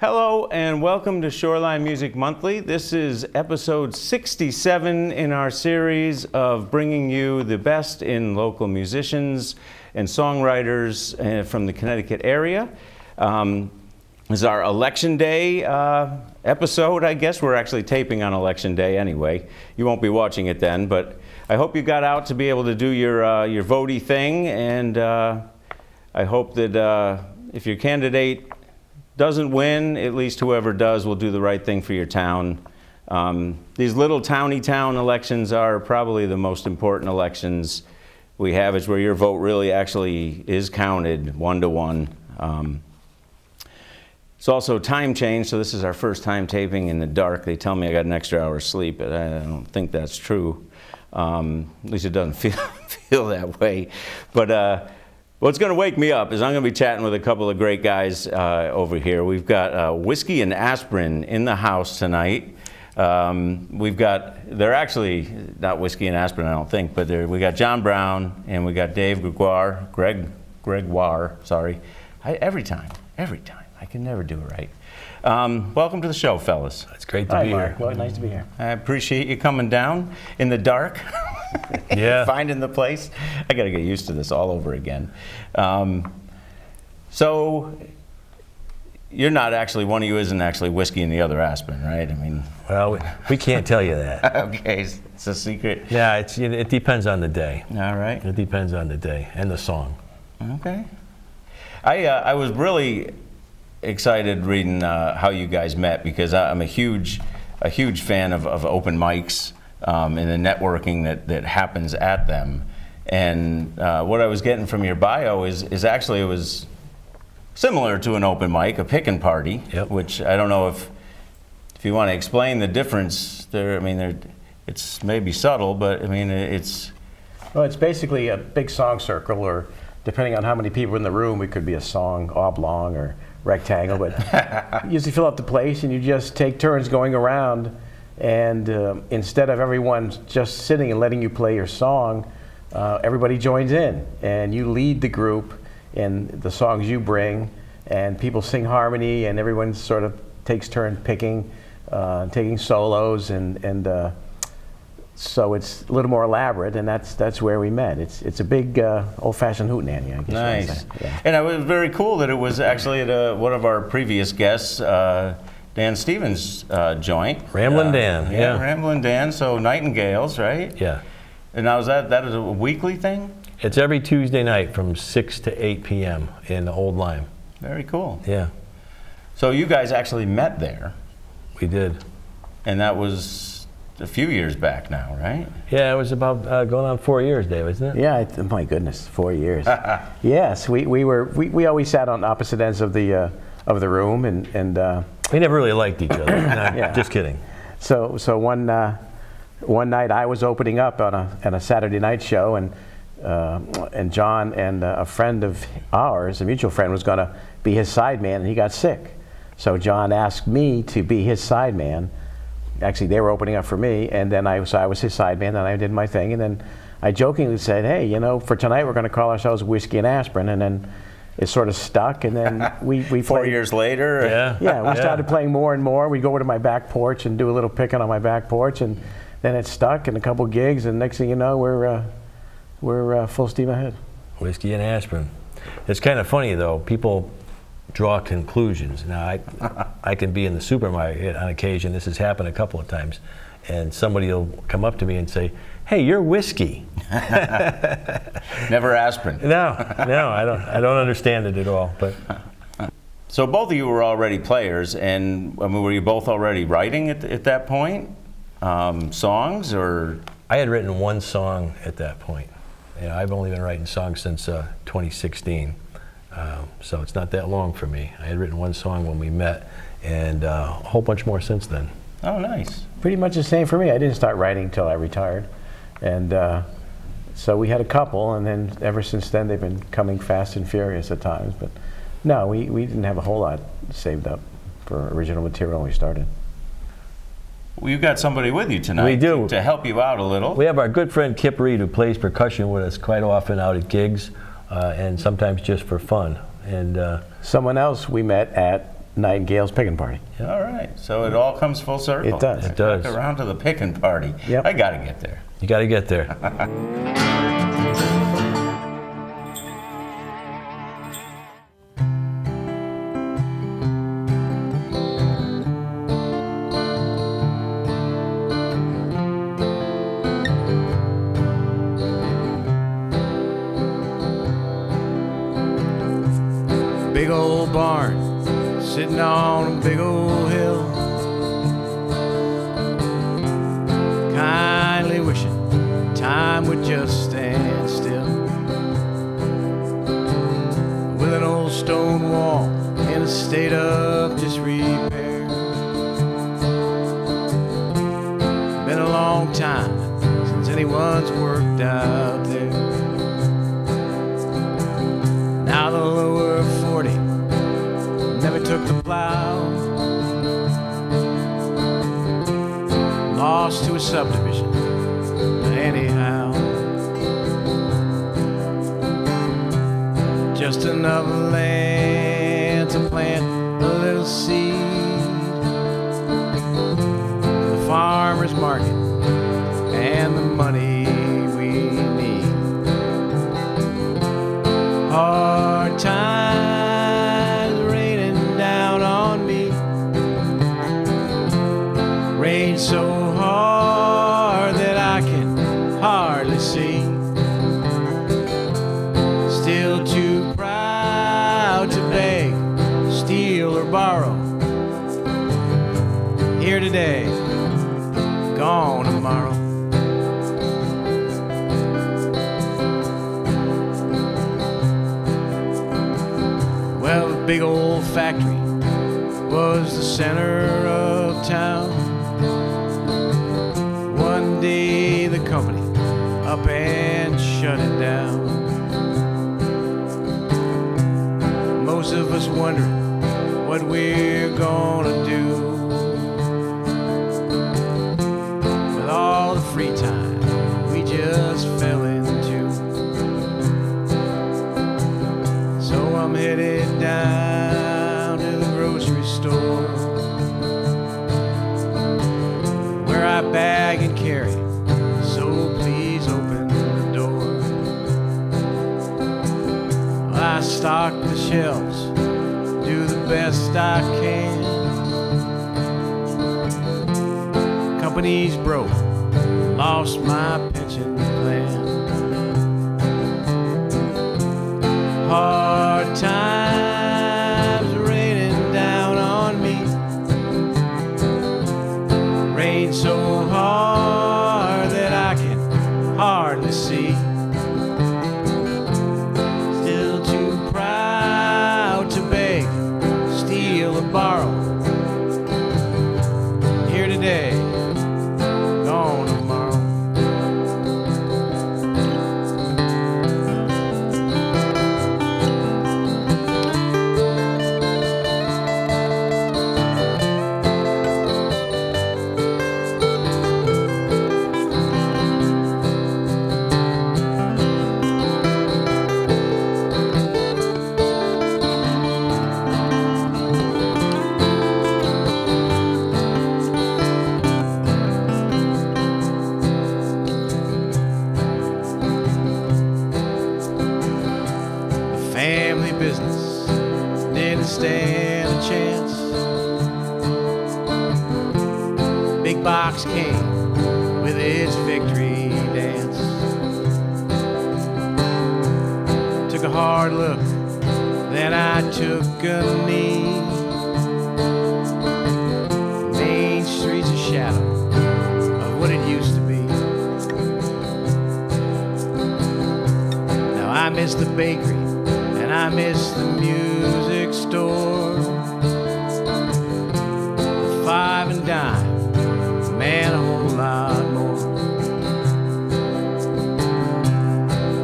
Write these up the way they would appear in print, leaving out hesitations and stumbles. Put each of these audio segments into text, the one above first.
Hello and welcome to Shoreline Music Monthly. This is episode 67 in our series of bringing you the best in local musicians and songwriters from the Connecticut area. This is our Election Day episode, I guess. We're actually taping on Election Day anyway. You won't be watching it then, but I hope you got out to be able to do your votey thing, and I hope that if your candidate doesn't win, at least whoever does will do the right thing for your town. These little town elections are probably the most important elections we have. It's where your vote really actually is counted 1-to-1. It's also time change, so this is our first time taping in the dark. They tell me I got an extra hour's sleep, but I don't think that's true. At least it doesn't feel that way. But what's going to wake me up is I'm going to be chatting with a couple of great guys over here. We've got Whiskey and Aspirin in the house tonight. They're actually not Whiskey and Aspirin, I don't think, but we got John Brown and we got Dave Gregoire, sorry. Every time. I can never do it right. Welcome to the show, fellas. It's great to be here. Well, nice to be here. I appreciate you coming down in the dark. Yeah. Finding the place. I got to get used to this all over again. So you're not actually, one of you isn't actually Whiskey and the other Aspirin, right? I mean. Well, we can't tell you that. Okay, it's a secret. Yeah, it depends on the day. All right. It depends on the day and the song. Okay. I was really excited reading how you guys met, because I'm a huge fan of open mics and the networking that happens at them. And what I was getting from your bio is actually it was similar to an open mic, a pickin' party. Yep. Which I don't know if you want to explain the difference there. I mean, it's maybe subtle, but I mean it's. Well, it's basically a big song circle, or depending on how many people in the room, it could be a song oblong or rectangle, but you usually fill up the place and you just take turns going around, and instead of everyone just sitting and letting you play your song, everybody joins in and you lead the group in the songs you bring, and people sing harmony and everyone sort of takes turns picking, taking solos, and so it's a little more elaborate, and that's where we met. It's a big old-fashioned hootenanny, I guess. Nice. Yeah. And it was very cool that it was actually at one of our previous guests, Dan Stevens' joint. Ramblin' Dan, yeah. Ramblin' Dan, so Nightingales, right? Yeah. And now that is a weekly thing? It's every Tuesday night from 6 to 8 p.m. in the Old Lime. Very cool. Yeah. So you guys actually met there. We did. And that was a few years back now, right? Yeah, it was about going on 4 years, Dave, isn't it? Yeah, my goodness, 4 years. Yes, we always sat on opposite ends of the room, and we never really liked each other. No, yeah. Just kidding. So one night I was opening up on a Saturday night show, and John and a friend of ours, a mutual friend, was going to be his sideman, and he got sick. So John asked me to be his sideman. Actually, they were opening up for me, and then I was his sideman, and I did my thing, and then I jokingly said, hey, for tonight we're going to call ourselves Whiskey and Aspirin, and then it sort of stuck, and then we 4 years later? We started playing more and more. We'd go over to my back porch and do a little picking on my back porch, and then it stuck, and a couple gigs, and next thing you know, we're full steam ahead. Whiskey and Aspirin. It's kind of funny, though. People draw conclusions. Now, I can be in the supermarket on occasion. This has happened a couple of times, and somebody will come up to me and say, "Hey, you're Whiskey." Never Aspirin. No, I don't understand it at all. But so both of you were already players, and I mean, were you both already writing at that point? Songs, or? I had written one song at that point. I've only been writing songs since 2016. So it's not that long for me. I had written one song when we met, and a whole bunch more since then. Oh, nice. Pretty much the same for me. I didn't start writing until I retired, and so we had a couple, and then ever since then they've been coming fast and furious at times. But no, we didn't have a whole lot saved up for original material when we started. Well, you've got somebody with you tonight. We do. To help you out a little. We have our good friend Kip Reed, who plays percussion with us quite often out at gigs, and sometimes just for fun. And someone else we met at Nightingale's picking party. All right. So it all comes full circle. It does. It does. Back around to the picking party. Yep. I got to get there. You got to get there. Big old barn sitting on a big old hill, kindly wishing time would just stand still, with an old stone wall in a state of disrepair. Been a long time since anyone's worked out there. Now the lower 40 never took the plow, lost to a subdivision anyhow. Just another land to plant a little seed, the farmer's market and the money we need. Hard times raining down on me, rain so hard that I can hardly see. Still too proud to beg, steal or borrow. Here today, gone tomorrow. Well, the big old factory was the center of town. One day the company up and shut it down. Most of us wondering what we're gonna do with all the free time we just fell into. So I'm headed down to the grocery store, where I bag and carry, so please open the door. I stock the shelves, do the best I can. Company's broke, lost my pension plan. Hard times raining down on me, rain so hard that I can hardly see. Still too proud to beg, steal or borrow. Here today, gone tomorrow. Family business didn't stand a chance. Big box came with its victory dance. Took a hard look, then I took a knee. Main Street's a shadow of what it used to be. Now I miss the bakery, I miss the music store, the 5 and dime, man, a whole lot more.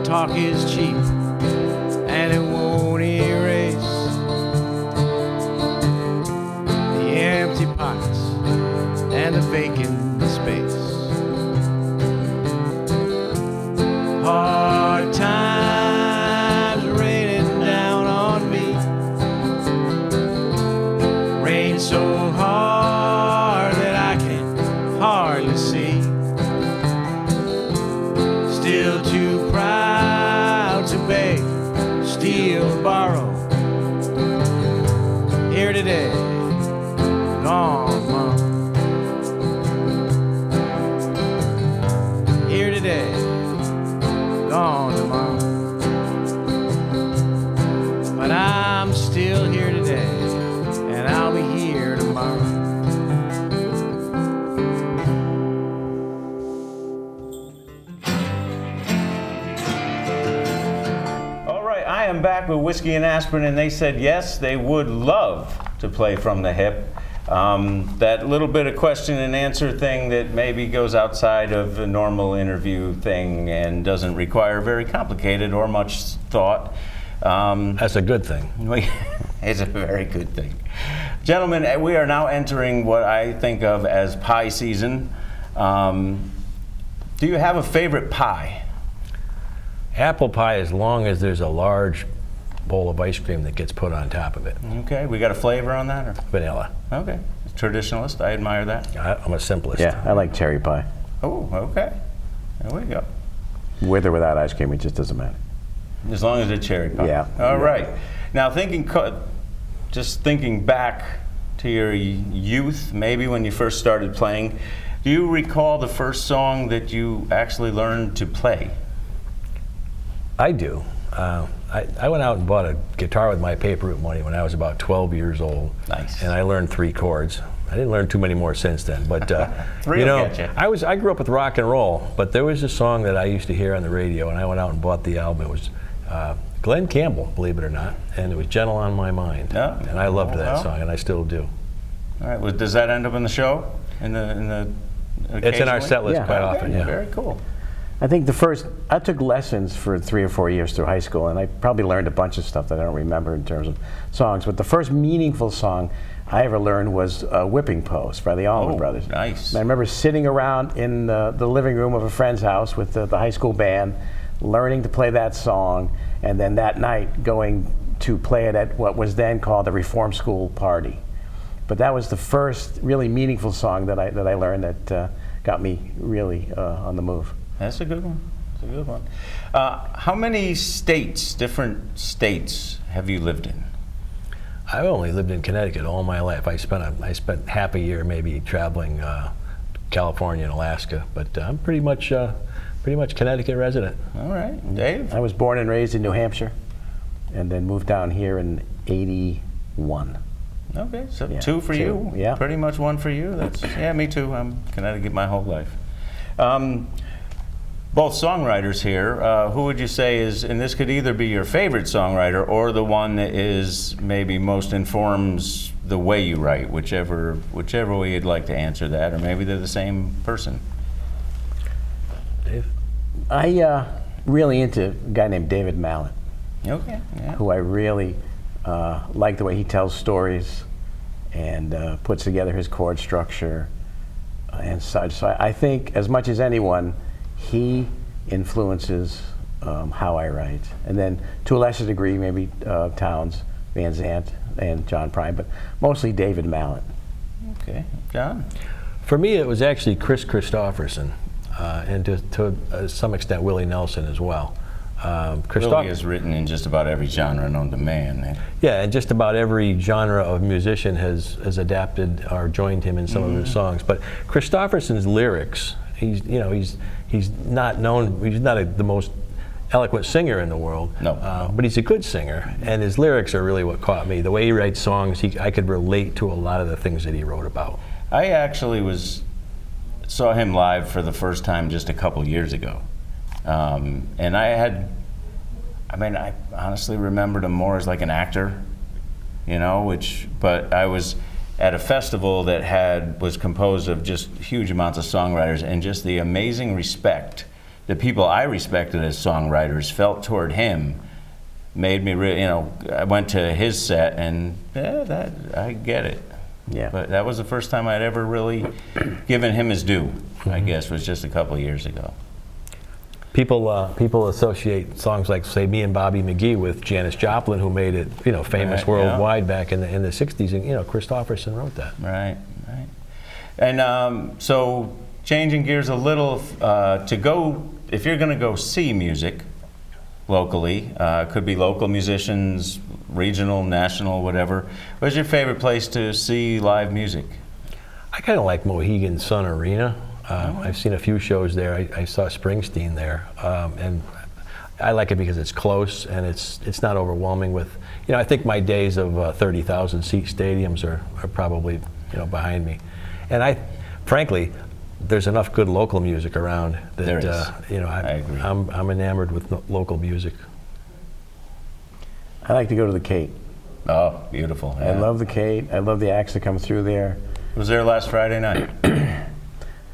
Talk is cheap, and it won't erase the empty pockets and the vacant space. Hard times raining down on me, am back with Whiskey and Aspirin, and they said yes, they would love to play from the hip. That little bit of question and answer thing that maybe goes outside of the normal interview thing and doesn't require very complicated or much thought. That's a good thing. It's a very good thing. Gentlemen, we are now entering what I think of as pie season. Do you have a favorite pie? Apple pie, as long as there's a large bowl of ice cream that gets put on top of it. Okay, we got a flavor on that? Or? Vanilla. Okay, traditionalist, I admire that. I'm a simplest. Yeah, I like cherry pie. Oh, okay, there we go. With or without ice cream, it just doesn't matter. As long as it's cherry pie. Yeah. All right. Now, just thinking back to your youth, maybe when you first started playing, do you recall the first song that you actually learned to play? I do. I went out and bought a guitar with my paper route money when I was about 12 years old. Nice. And I learned 3 chords. I didn't learn too many more since then, but Three you know, will get you. I grew up with rock and roll, but there was a song that I used to hear on the radio, and I went out and bought the album. It was Glenn Campbell, believe it or not, and it was "Gentle on My Mind," and I loved that song, and I still do. All right. Well, does that end up in the show? In the It's in our set list Yeah. quite Okay, often. Yeah. Very cool. I think I took lessons for 3 or 4 years through high school, and I probably learned a bunch of stuff that I don't remember in terms of songs. But the first meaningful song I ever learned was Whipping Post by the Allman Brothers. Nice. And I remember sitting around in the living room of a friend's house with the high school band, learning to play that song, and then that night going to play it at what was then called the Reform School Party. But that was the first really meaningful song that I learned that got me really on the move. That's a good one. That's a good one. How many different states, have you lived in? I've only lived in Connecticut all my life. I spent half a year maybe traveling California and Alaska, but I'm pretty much Connecticut resident. All right, Dave? I was born and raised in New Hampshire, and then moved down here in '81. Okay, so Yeah, 2 for 2, you. yeah. Pretty much 1 for you. Yeah, me too. I'm Connecticut my whole life. Both songwriters here. Who would you say is, and this could either be your favorite songwriter or the one that is maybe most informs the way you write, whichever way you'd like to answer that, or maybe they're the same person. Dave? I really into a guy named David Mallet, Okay. Yeah. who I really like the way he tells stories and puts together his chord structure and such. So I think, as much as anyone, he influences how I write. And then, to a lesser degree, maybe Townes, Van Zandt, and John Prine, but mostly David Mallet. Okay, John. For me, it was actually Chris Christopherson, and to some extent Willie Nelson as well. Willie is written in just about every genre known to man. Yeah, and just about every genre of musician has adapted or joined him in some of his songs. But Christopherson's lyrics, he's not known. He's not the most eloquent singer in the world. No. But he's a good singer, and his lyrics are really what caught me. The way he writes songs, I could relate to a lot of the things that he wrote about. I actually saw him live for the first time just a couple years ago. And I honestly remembered him more as like an actor, but I was at a festival that was composed of just huge amounts of songwriters, and just the amazing respect the people I respected as songwriters felt toward him made me really, I went to his set and I get it. Yeah. But that was the first time I'd ever really given him his due, I guess, was just a couple of years ago. People associate songs like, say, Me and Bobby McGee with Janis Joplin, who made it, famous worldwide back in the 60s, and Christopherson wrote that. Right. And so, changing gears a little, if you're going to go see music locally, could be local musicians, regional, national, whatever. What's your favorite place to see live music? I kind of like Mohegan Sun Arena. I've seen a few shows there. I saw Springsteen there, and I like it because it's close and it's not overwhelming with, I think my days of 30,000 seat stadiums are probably, behind me. And frankly, there's enough good local music around that, There is. I agree. I'm enamored with local music. I like to go to the Cape. Oh, beautiful. I love the Cape. I love the acts that come through there. Was there last Friday night?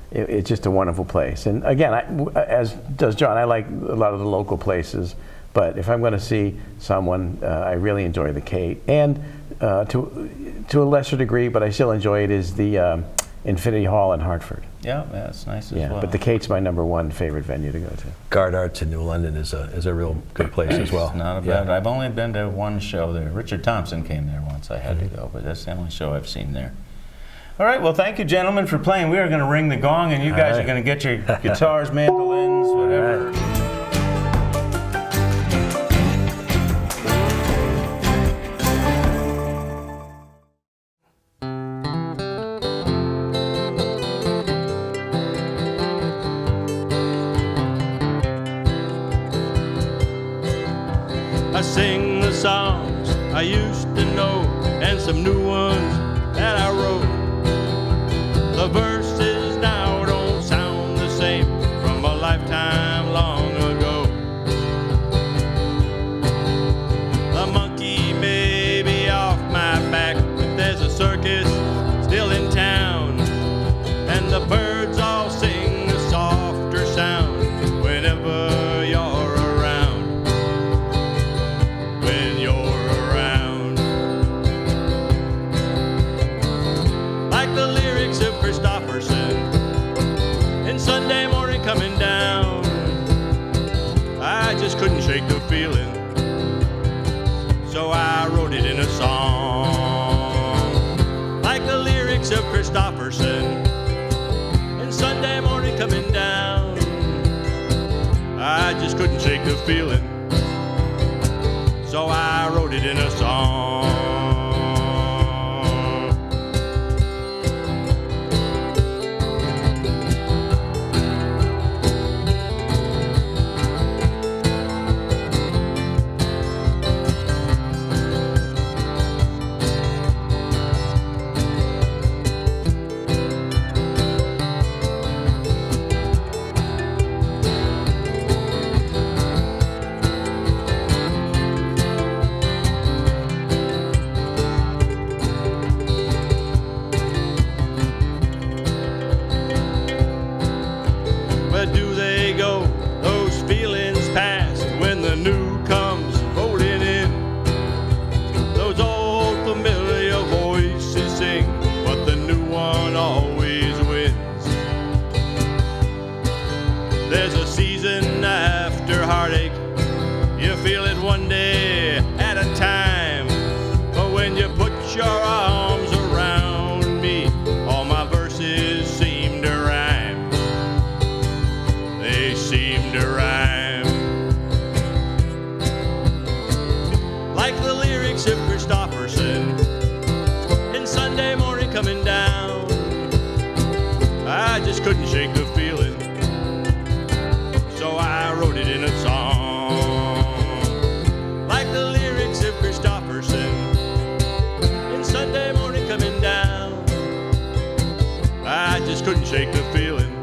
It's just a wonderful place. And again, as does John, I like a lot of the local places. But if I'm going to see someone, I really enjoy the Cape. And to a lesser degree, but I still enjoy it, is the Infinity Hall in Hartford. Yeah, it's nice as well. But the Cape's my #1 favorite venue to go to. Guard Arts in New London is a real good place as well. It's not a bad. I've only been to one show there. Richard Thompson came there once. I had to go, but that's the only show I've seen there. All right, well, thank you, gentlemen, for playing. We are going to ring the gong, and you guys are going to get your guitars, mandolins, whatever. I sing the songs I used to know and some new ones that I wrote. The verses now don't sound the same from a lifetime long ago. The monkey may be off my back, but there's a circus still in town, and the birds all sing a softer sound whenever you're around. When you're around, like the lyrics of Christopherson in Sunday Morning Coming Down. I just couldn't shake the feeling, so I wrote it in a song. Like the lyrics of Christopherson in Sunday Morning Coming Down. I just couldn't shake the feeling, so I wrote it in a song. Where do they go, those feelings past, when the new comes rolling in? Those old familiar voices sing, but the new one always wins. There's a season after heartache, you feel it one day at a time. But when you put your arms around me, all my verses seem to rhyme. They seem to rhyme. Like the lyrics of Christopherson in Sunday Morning Coming Down. I just couldn't shake the feeling, so I wrote it in a song. Like the lyrics of Christopherson in Sunday Morning Coming Down. I just couldn't shake the feeling,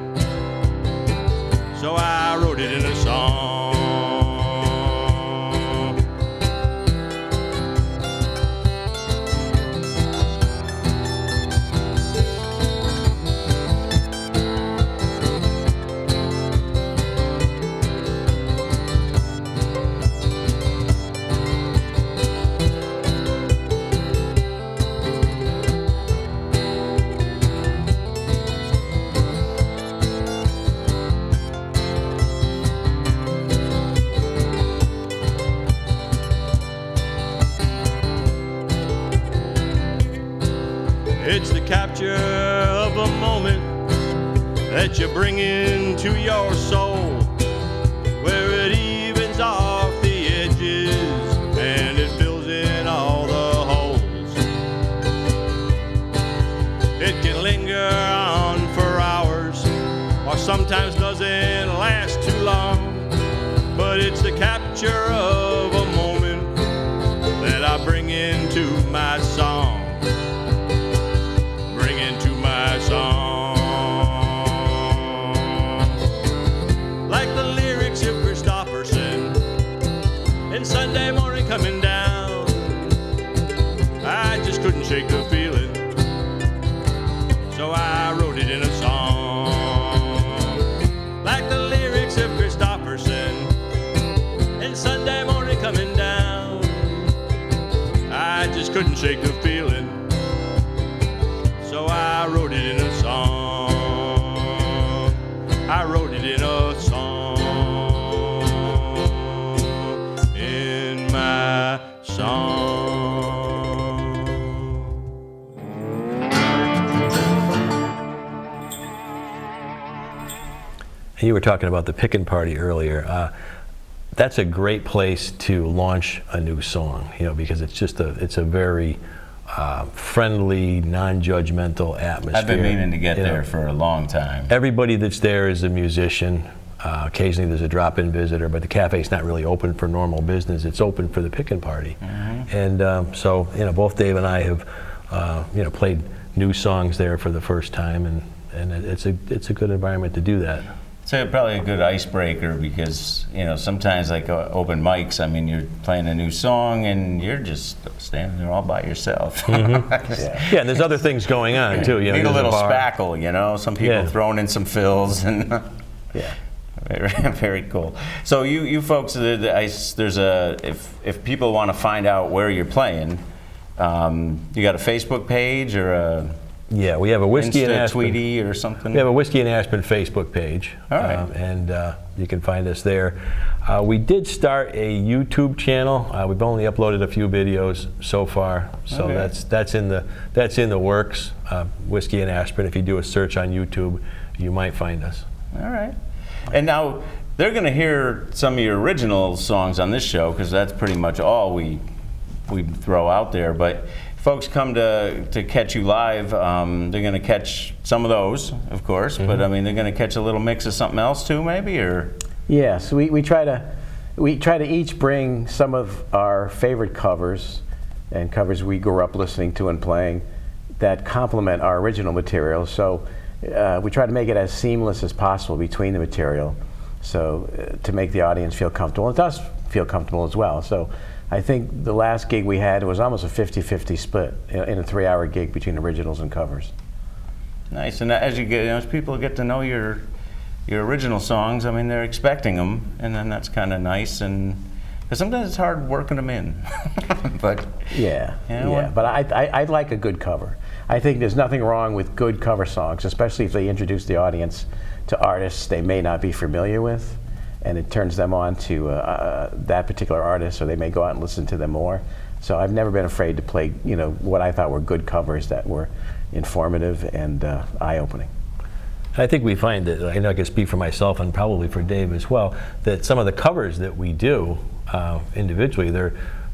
so I wrote it in a song. It's the capture of a moment that you bring into your soul, where it evens off the edges and it fills in all the holes. It can linger on for hours, or sometimes doesn't last too long, but it's the capture of a moment that I bring into my song. Like the lyrics of Christopherson in Sunday Morning Coming Down. couldn't shake the feeling. So I wrote it in a song. I wrote it in a song. In my song. You were talking about the pickin' party earlier. That's a great place to launch a new song, you know, because it's a very friendly, non-judgmental atmosphere. I've been meaning to get You know, there for a long time. everybody that's there is a musician. Occasionally there's a drop-in visitor, but the cafe's not really open for normal business. It's open for the pickin' party. And so, you know, both Dave and I have, you know, played new songs there for the first time, and it's a good environment to do that. It's probably a good icebreaker because, you know, sometimes like open mics, I mean, you're playing a new song and you're just standing there all by yourself. Yeah, and there's other things going on too. You know, Need a there's little bar. spackle, you know, some people Yeah. throwing in some fills and Yeah. very cool. So you folks, there's a if people want to find out where you're playing, you got a Facebook page or a Yeah, we have a Whiskey and Insta Aspirin. Tweety or something? We have a Whiskey and Aspirin Facebook page, All right. and you can find us there. We did start a YouTube channel. We've only uploaded a few videos so far, so Okay. that's in the works. Whiskey and Aspirin. If you do a search on YouTube, you might find us. All right. And now they're going to hear some of your original songs on this show because that's pretty much all we throw out there. But folks come to catch you live, they're going to catch some of those, of course. But I mean, they're going to catch a little mix of something else too, maybe, or Yeah, so we try to each bring some of our favorite covers and covers we grew up listening to and playing that complement our original material. So we try to make it as seamless as possible between the material, so to make the audience feel comfortable. It does feel comfortable as well. So I think the last gig we had was almost a 50-50 split in a 3-hour gig between originals and covers. nice. And as as people get to know your original songs, I mean, they're expecting them, and then that's kind of nice. And because sometimes it's hard working them in, but Yeah, You know what? but I like a good cover. I think there's nothing wrong with good cover songs, especially if they introduce the audience to artists they may not be familiar with, and it turns them on to that particular artist, so they may go out and listen to them more. So I've never been afraid to play, you know, what I thought were good covers that were informative and eye-opening. I think we find that, I know I can speak for myself and probably for Dave as well, that some of the covers that we do individually,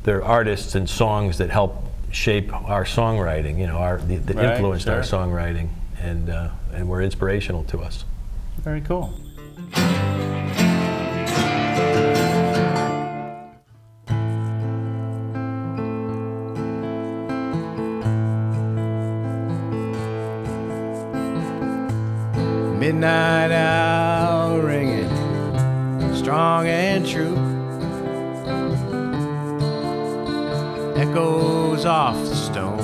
they're artists and songs that help shape our songwriting, you know, that Right, influenced our sure. songwriting, and were inspirational to us. very cool. Midnight owl ringing, strong and true, echoes off the stone.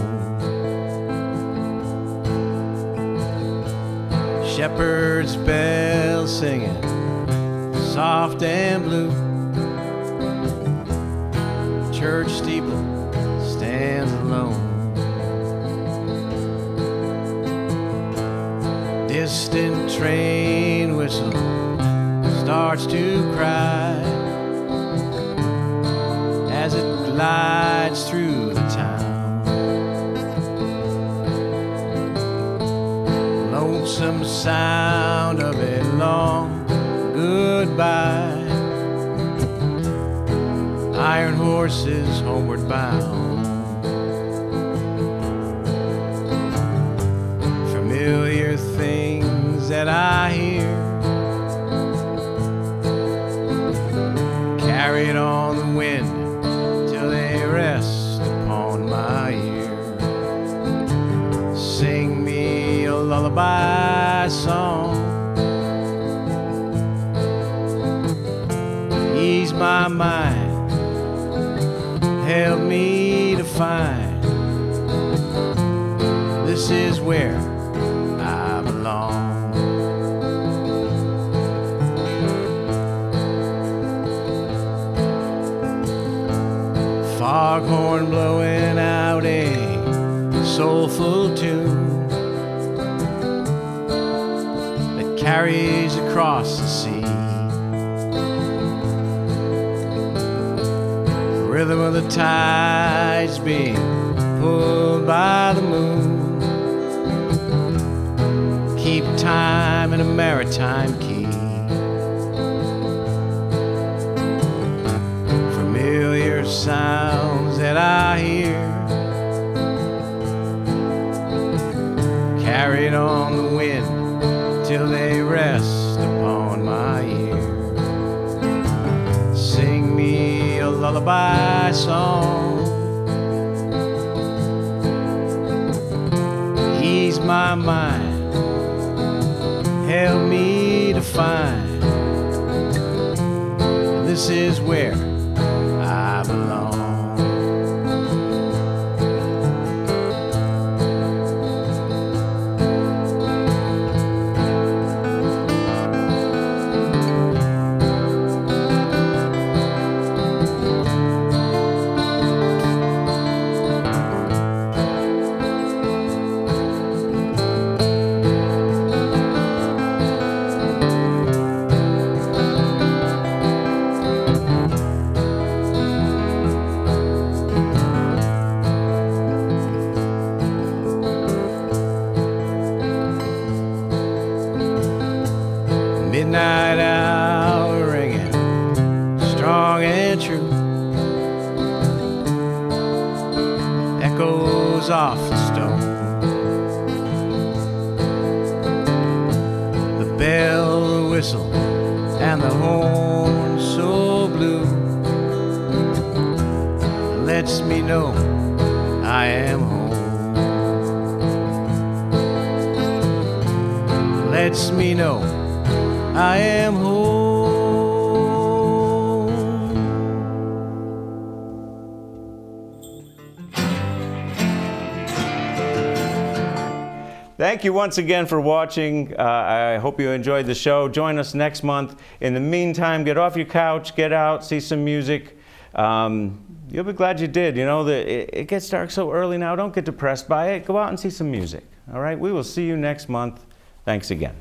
Shepherd's bells singing, soft and blue. Church steeple stands alone. Distant train whistle starts to cry as it glides through the town. Lonesome sound of a long goodbye. Iron horses homeward bound. Familiar things that I hear, carried on the wind till they rest upon my ear. Sing me a lullaby song, ease my mind, help me to find this is where I belong. Foghorn blowing out a soulful tune that carries across the sea. The rhythm of the tides being pulled by the moon. Keep time in a maritime key. Familiar sounds that I hear, carried on the wind till they rest upon my ear. Sing me a lullaby song, ease my mind, help me to find this is where I belong. Midnight hour ringing strong and true, echoes off the stone. The bell, the whistle, and the horn so blue lets me know I am home. Lets me know I am home. Thank you once again for watching. I hope you enjoyed the show. Join us next month. In the meantime, get off your couch, get out, see some music. You'll be glad you did. You know, it gets dark so early now. Don't get depressed by it. Go out and see some music. All right? We will see you next month. Thanks again.